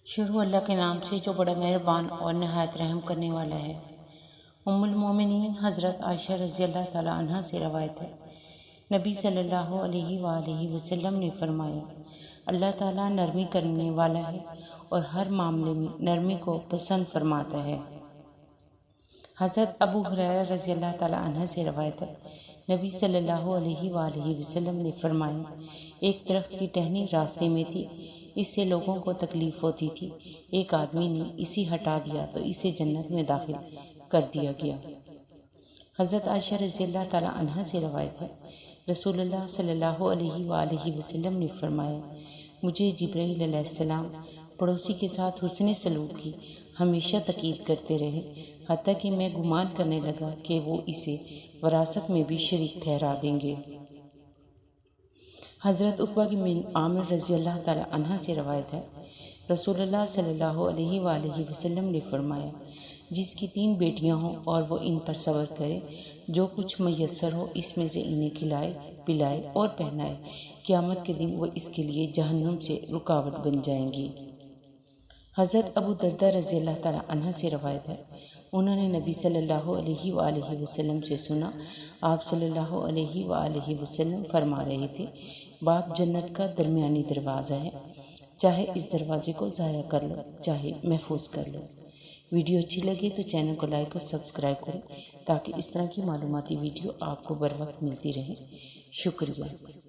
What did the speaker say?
شروع اللہ کے نام سے جو بڑا مہربان اور نہایت رحم کرنے والا ہے۔ ام المومنین حضرت عائشہ رضی اللہ تعالی عنہ سے روایت ہے، نبی صلی اللہ علیہ وآلہ وسلم نے فرمایا، اللہ تعالیٰ نرمی کرنے والا ہے اور ہر معاملے میں نرمی کو پسند فرماتا ہے۔ حضرت ابو ہریرہ رضی اللہ تعالیٰ عنہ سے روایت ہے، نبی صلی اللہ علیہ وآلہ وسلم نے فرمایا، ایک درخت کی ٹہنی راستے میں تھی، اس سے لوگوں کو تکلیف ہوتی تھی، ایک آدمی نے اسے ہٹا دیا تو اسے جنت میں داخل کر دیا گیا۔ حضرت عائشہ رضی اللہ تعالیٰ عنہ سے روایت ہے، رسول اللہ صلی اللہ علیہ وآلہ وسلم نے فرمایا، مجھے جبرائیل علیہ السلام پڑوسی کے ساتھ حسن سلوک کی ہمیشہ تاکید کرتے رہے، حتیٰ کہ میں گمان کرنے لگا کہ وہ اسے وراثت میں بھی شریک ٹھہرا دیں گے۔ حضرت عقبہ بن عامر رضی اللہ تعالیٰ عنہ سے روایت ہے، رسول اللہ صلی اللہ علیہ وآلہ وسلم نے فرمایا، جس کی 3 بیٹیاں ہوں اور وہ ان پر صبر کرے، جو کچھ میسر ہو اس میں سے انہیں کھلائے، پلائے اور پہنائے، قیامت کے دن وہ اس کے لیے جہنم سے رکاوٹ بن جائیں گی۔ حضرت ابو دردہ رضی اللہ تعالیٰ عنہ سے روایت ہے، انہوں نے نبی صلی اللہ علیہ وآلہ وسلم سے سنا، آپ صلی اللہ علیہ وآلہ وسلم فرما رہے تھے، باب جنت کا درمیانی دروازہ ہے، چاہے اس دروازے کو ضائع کر لو چاہے محفوظ کر لو۔ ویڈیو اچھی لگے تو چینل کو لائک اور سبسکرائب کریں تاکہ اس طرح کی معلوماتی ویڈیو آپ کو بر وقت ملتی رہیں۔ شکریہ۔